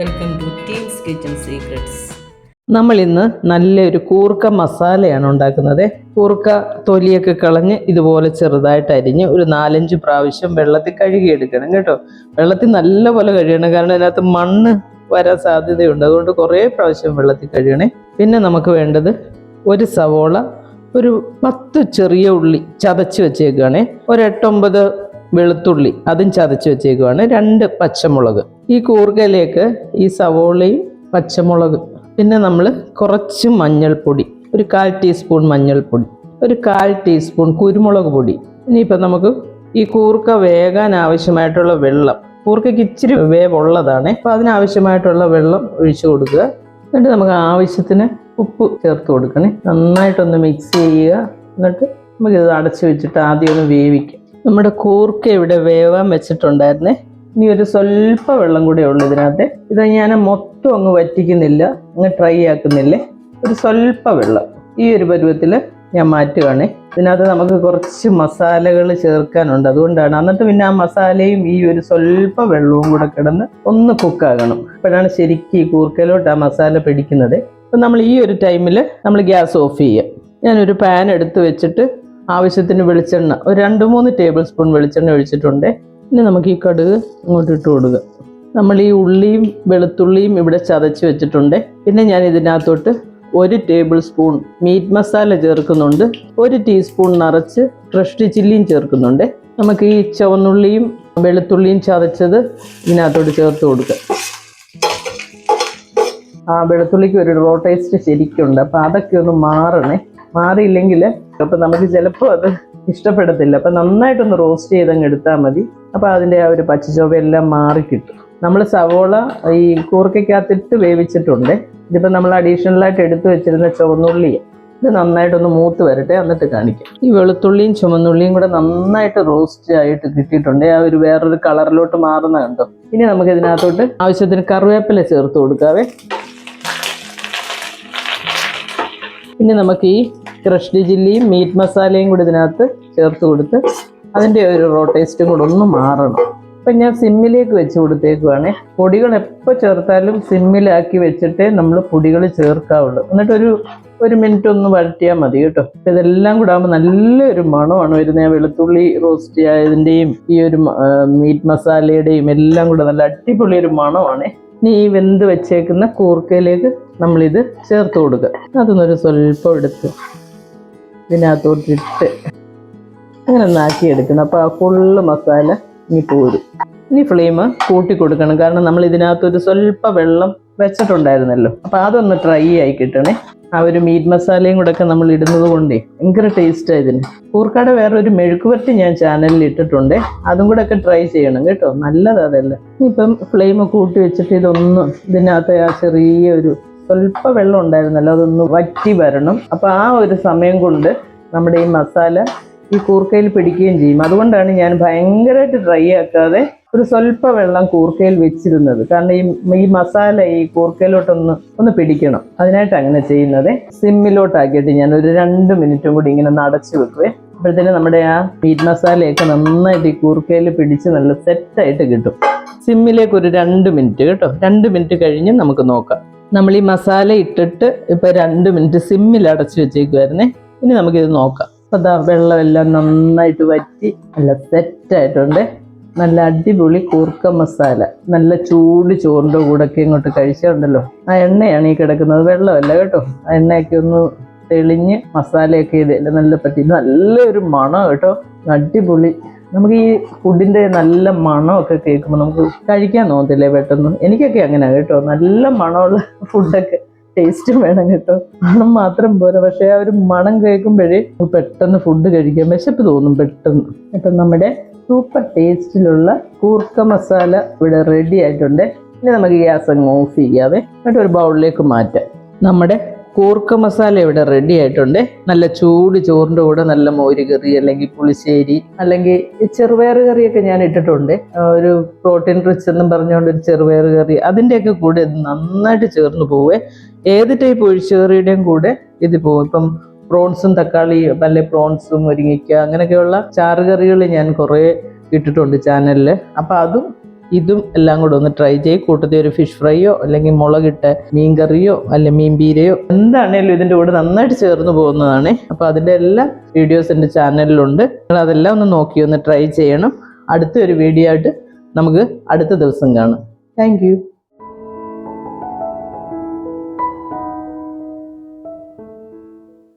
Welcome to teams kitchen secrets. നമ്മൾ ഇന്ന് നല്ലൊരു കൂർക്ക മസാലയാണ് ഉണ്ടാക്കുന്നത്. കൂർക്ക തൊലിയൊക്കെ കളഞ്ഞ് ഇതുപോലെ ചെറുതായിട്ട് അരിഞ്ഞ് ഒരു 4-5 പ്രാവശ്യം വെള്ളത്തിൽ കഴുകിയെടുക്കണം കേട്ടോ. വെള്ളത്തിൽ നല്ലപോലെ കഴുകണം, കാരണം അതിനകത്ത് മണ്ണ് വരാൻ സാധ്യതയുണ്ട്. അതുകൊണ്ട് കുറേ പ്രാവശ്യം വെള്ളത്തിൽ കഴുകണേ. പിന്നെ നമുക്ക് വേണ്ടത് ഒരു സവോള, ഒരു 10 ചെറിയ ഉള്ളി ചതച്ച് വെച്ചേക്കുകയാണേ, ഒരു 8-9 വെളുത്തുള്ളി അതും ചതച്ച് വെച്ചേക്കുവാണ്, 2 പച്ചമുളക്. ഈ കൂർക്കയിലേക്ക് ഈ സവോളയും പച്ചമുളക്, പിന്നെ നമ്മൾ കുറച്ച് മഞ്ഞൾപ്പൊടി, ഒരു 1/4 ടീസ്പൂൺ മഞ്ഞൾപ്പൊടി, ഒരു 1/4 ടീസ്പൂൺ കുരുമുളക് പൊടി. ഇനിയിപ്പോൾ നമുക്ക് ഈ കൂർക്ക വേകാൻ ആവശ്യമായിട്ടുള്ള വെള്ളം, കൂർക്കയ്ക്ക് ഇച്ചിരി വേവുള്ളതാണ്, അപ്പോൾ അതിനാവശ്യമായിട്ടുള്ള വെള്ളം ഒഴിച്ചു കൊടുക്കുക. എന്നിട്ട് നമുക്ക് ആവശ്യത്തിന് ഉപ്പ് ചേർത്ത് കൊടുക്കണേ. നന്നായിട്ടൊന്ന് മിക്സ് ചെയ്യുക. എന്നിട്ട് നമുക്കിത് അടച്ചു വെച്ചിട്ട് ആദ്യം ഒന്ന് വേവിക്കാം. നമ്മുടെ കൂർക്ക ഇവിടെ വേവാൻ വെച്ചിട്ടുണ്ടായിരുന്നേ. ഇനി ഒരു സ്വല്പ വെള്ളം കൂടെ ഉള്ളു ഇതിനകത്ത്. ഇത് ഞാൻ മൊത്തം അങ്ങ് വറ്റിക്കുന്നില്ല, അങ്ങ് ട്രൈ ആക്കുന്നില്ലേ, ഒരു സ്വല്പ വെള്ളം ഈ ഒരു പരുവത്തിൽ ഞാൻ മാറ്റുകയാണേ. ഇതിനകത്ത് നമുക്ക് കുറച്ച് മസാലകൾ ചേർക്കാനുണ്ട്, അതുകൊണ്ടാണ്. എന്നിട്ട് പിന്നെ ആ മസാലയും ഈ ഒരു സ്വല്പ വെള്ളവും കൂടെ കിടന്ന് ഒന്ന് കുക്കാകണം. അപ്പോഴാണ് ശരിക്കും ഈ കൂർക്കയിലോട്ട് ആ മസാല പിടിക്കുന്നത്. അപ്പം നമ്മൾ ഈ ഒരു ടൈമിൽ നമ്മൾ ഗ്യാസ് ഓഫ് ചെയ്യുക. ഞാനൊരു പാൻ എടുത്ത് വെച്ചിട്ട് ആവശ്യത്തിന് വെളിച്ചെണ്ണ, ഒരു 2-3 ടേബിൾ സ്പൂൺ വെളിച്ചെണ്ണ ഒഴിച്ചിട്ടുണ്ട്. ഇനി നമുക്ക് ഈ കടുക് അങ്ങോട്ട് ഇട്ട് കൊടുക്കുക. നമ്മൾ ഈ ഉള്ളിയും വെളുത്തുള്ളിയും ഇവിടെ ചതച്ച് വെച്ചിട്ടുണ്ട്. പിന്നെ ഞാൻ ഇതിനകത്തോട്ട് 1 ടേബിൾ സ്പൂൺ മീറ്റ് മസാല ചേർക്കുന്നുണ്ട്, 1 ടീസ്പൂൺ നിറച്ച് ക്രഷ്ഡ് ചില്ലിയും ചേർക്കുന്നുണ്ട്. നമുക്ക് ഈ ചുവന്നുള്ളിയും വെളുത്തുള്ളിയും ചതച്ചത് ഇതിനകത്തോട്ട് ചേർത്ത് കൊടുക്കുക. ആ വെളുത്തുള്ളിക്ക് ഒരു റോ ടേസ്റ്റ് ശരിക്കുണ്ട്, അപ്പോൾ അതൊക്കെ ഒന്ന് മാറണേ. മാറിയില്ലെങ്കിൽ അപ്പം നമുക്ക് ചിലപ്പോൾ അത് ഇഷ്ടപ്പെടത്തില്ല. അപ്പം നന്നായിട്ടൊന്ന് റോസ്റ്റ് ചെയ്തങ്ങ് എടുത്താൽ മതി. അപ്പോൾ അതിൻ്റെ ആ ഒരു പച്ചച്ചൊവയെല്ലാം മാറിക്കിട്ടും. നമ്മൾ സവോള ഈ കൂർക്കയ്ക്കകത്തിട്ട് വേവിച്ചിട്ടുണ്ട്. ഇതിപ്പോൾ നമ്മൾ അഡീഷണലായിട്ട് എടുത്തു വെച്ചിരുന്ന ചുവന്നുള്ളി, ഇത് നന്നായിട്ടൊന്ന് മൂത്ത് വരട്ടെ, എന്നിട്ട് കാണിക്കാം. ഈ വെളുത്തുള്ളിയും ചുവന്നുള്ളിയും കൂടെ നന്നായിട്ട് റോസ്റ്റ് ആയിട്ട് കിട്ടിയിട്ടുണ്ട്. ആ ഒരു വേറൊരു കളറിലോട്ട് മാറുന്ന കണ്ടോ. ഇനി നമുക്ക് ഇതിനകത്തോട്ട് ആവശ്യത്തിന് കറിവേപ്പില ചേർത്ത് കൊടുക്കാവേ. ഇനി നമുക്ക് ഈ ക്രഷ്ഡ് ചില്ലിയും മീറ്റ് മസാലയും കൂടി ഇതിനകത്ത് ചേർത്ത് കൊടുത്ത് അതിൻ്റെ ഒരു റോ ടേസ്റ്റും കൂടെ ഒന്ന് മാറണം. അപ്പം ഞാൻ സിമ്മിലേക്ക് വെച്ച് കൊടുത്തേക്കുവാണേ. പൊടികൾ എപ്പോൾ ചേർത്താലും സിമ്മിലാക്കി വെച്ചിട്ടേ നമ്മൾ പൊടികൾ ചേർക്കാവുള്ളൂ. എന്നിട്ട് ഒരു മിനിറ്റ് ഒന്ന് വഴറ്റിയാൽ മതി കേട്ടോ. അപ്പം ഇതെല്ലാം കൂടെ ആകുമ്പോൾ നല്ലൊരു മണമാണ് വരുന്നത്. വെളുത്തുള്ളി റോസ്റ്റ് ആയതിൻ്റെയും ഈ ഒരു മീറ്റ് മസാലയുടെയും എല്ലാം കൂടെ നല്ല അടിപൊളി ഒരു മണമാണ്. ഇനി ഈ വെന്ത് വെച്ചേക്കുന്ന കൂർക്കയിലേക്ക് നമ്മളിത് ചേർത്ത് കൊടുക്കുക. അതൊന്നൊരു സ്വല്പം എടുത്ത് ഇതിനകത്തോട്ടിട്ട് അങ്ങനെ ഒന്നാക്കിയെടുക്കണം. അപ്പോൾ ആ ഫുള്ള് മസാല ഇനി പോരും. ഇനി ഫ്ലെയിം കൂട്ടി കൊടുക്കണം, കാരണം നമ്മൾ ഇതിനകത്തൊരു സ്വല്പ വെള്ളം വെച്ചിട്ടുണ്ടായിരുന്നല്ലോ. അപ്പോൾ അതൊന്ന് ഡ്രൈ ആയി കിട്ടണേ. ആ ഒരു മീറ്റ് മസാലയും കൂടെ ഒക്കെ നമ്മൾ ഇടുന്നത് കൊണ്ടേ ഭയങ്കര ടേസ്റ്റാണ് ഇതിന്. കൂർക്കയുടെ വേറൊരു മെഴുക്കുവരട്ടി ഞാൻ ചാനലിൽ ഇട്ടിട്ടുണ്ട്, അതും കൂടെ ഒക്കെ ട്രൈ ചെയ്യണം കേട്ടോ, നല്ലതാണ് അതെല്ലാം. ഇനിയിപ്പം ഫ്ലെയിം കൂട്ടി വെച്ചിട്ട് ഇതൊന്ന് ഇതിനകത്ത് ആ ചെറിയൊരു സ്വല്പ വെള്ളം ഉണ്ടായിരുന്നല്ലോ, അതൊന്ന് വറ്റി വരണം. അപ്പോൾ ആ ഒരു സമയം കൊണ്ട് നമ്മുടെ ഈ മസാല ഈ കൂർക്കയിൽ പിടിക്കുകയും ചെയ്യും. അതുകൊണ്ടാണ് ഞാൻ ഭയങ്കരമായിട്ട് ഡ്രൈ ആക്കാതെ ഒരു സ്വല്പ വെള്ളം കൂർക്കയിൽ വെച്ചിരുന്നത്, കാരണം ഈ മസാല ഈ കൂർക്കയിലോട്ടൊന്ന് പിടിക്കണം. അതിനായിട്ട് അങ്ങനെ ചെയ്യുന്നത്. സിമ്മിലോട്ടാക്കിയിട്ട് ഞാൻ ഒരു 2 മിനിറ്റും കൂടി ഇങ്ങനെ അടച്ചു വെക്കുവേ. അപ്പോഴത്തേനും നമ്മുടെ ആ മീറ്റ് മസാലയൊക്കെ നന്നായിട്ട് ഈ കൂർക്കയിൽ പിടിച്ച് നല്ല സെറ്റായിട്ട് കിട്ടും. സിമ്മിലേക്ക് ഒരു 2 മിനിറ്റ് കേട്ടോ. 2 മിനിറ്റ് കഴിഞ്ഞ് നമുക്ക് നോക്കാം. നമ്മൾ ഈ മസാല ഇട്ടിട്ട് ഇപ്പോൾ 2 മിനിറ്റ് സിമ്മിൽ അടച്ചു വെച്ചേക്കുമായിരുന്നേ. ഇനി നമുക്കിത് നോക്കാം. അപ്പോൾ അതാ വെള്ളമെല്ലാം നന്നായിട്ട് വറ്റി നല്ല സെറ്റായിട്ടുണ്ട്. നല്ല അടിപൊളി കൂർക്ക മസാല നല്ല ചൂട് ചോറിൻ്റെ കൂടെയൊക്കെ ഇങ്ങോട്ട് കഴിച്ചിട്ടുണ്ടല്ലോ. ആ എണ്ണയാണ് ഈ കിടക്കുന്നത്, വെള്ളമല്ല കേട്ടോ. ആ എണ്ണയൊക്കെ ഒന്ന് തെളിഞ്ഞ് മസാലയൊക്കെ ഇത് നല്ല പറ്റി നല്ലൊരു മണം കേട്ടോ, അടിപൊളി. നമുക്ക് ഈ ഫുഡിൻ്റെ നല്ല മണമൊക്കെ കേൾക്കുമ്പോൾ നമുക്ക് കഴിക്കാൻ തോന്നത്തില്ലേ പെട്ടെന്ന്. എനിക്കൊക്കെ അങ്ങനെയാണ് കേട്ടോ, നല്ല മണമുള്ള ഫുഡൊക്കെ ടേസ്റ്റും വേണം കേട്ടോ. മണം മാത്രം പോരാ, പക്ഷേ ആ ഒരു മണം കേൾക്കുമ്പോഴേ പെട്ടെന്ന് ഫുഡ് കഴിക്കാൻ വിശപ്പ് തോന്നും പെട്ടെന്ന്. അപ്പം നമ്മുടെ സൂപ്പർ ടേസ്റ്റിലുള്ള കൂർക്ക മസാല ഇവിടെ റെഡി ആയിട്ടുണ്ട്. ഇനി നമുക്ക് ഗ്യാസ് അങ്ങ് ഓഫ് ചെയ്യാതെ എന്നിട്ട് ഒരു ബൗളിലേക്ക് മാറ്റാം. നമ്മുടെ കൂർക്ക മസാല ഇവിടെ റെഡി ആയിട്ടുണ്ട്. നല്ല ചൂട് ചോറിൻ്റെ കൂടെ നല്ല മോര് കറി അല്ലെങ്കിൽ പുളിശ്ശേരി അല്ലെങ്കിൽ ചെറുപയർ കറിയൊക്കെ ഞാൻ ഇട്ടിട്ടുണ്ട്. ഒരു പ്രോട്ടീൻ റിച്ച് എന്നും പറഞ്ഞുകൊണ്ട് ഒരു ചെറുപയർ കറി, അതിൻ്റെയൊക്കെ കൂടെ ഇത് നന്നായിട്ട് ചേർന്ന് പോവേ. ഏത് ടൈപ്പ് ഒഴിച്ചുകറിയുടെയും കൂടെ ഇത് പോകും. ഇപ്പം പ്രോൺസും തക്കാളിയും അല്ലെ പ്രോൺസും മുരിങ്ങയ്ക്ക അങ്ങനെയൊക്കെയുള്ള ചാറുകറികൾ ഞാൻ കുറേ ഇട്ടിട്ടുണ്ട് ചാനലിൽ. അപ്പോൾ അതും ഇതും എല്ലാം കൂടെ ഒന്ന് ട്രൈ ചെയ്യും. കൂട്ടത്തിൽ ഒരു ഫിഷ് ഫ്രൈയോ അല്ലെങ്കിൽ മുളകിട്ട മീൻ കറിയോ അല്ലെങ്കിൽ മീൻ പീരയോ എന്താണേലും ഇതിൻ്റെ കൂടെ നന്നായിട്ട് ചേർന്ന് പോകുന്നതാണ്. അപ്പോൾ അതിൻ്റെ എല്ലാ വീഡിയോസ് എൻ്റെ ചാനലിലുണ്ട്. നിങ്ങൾ അതെല്ലാം ഒന്ന് നോക്കി ഒന്ന് ട്രൈ ചെയ്യണം. അടുത്തൊരു വീഡിയോ ആയിട്ട് നമുക്ക് അടുത്ത ദിവസം കാണാം. Thank you.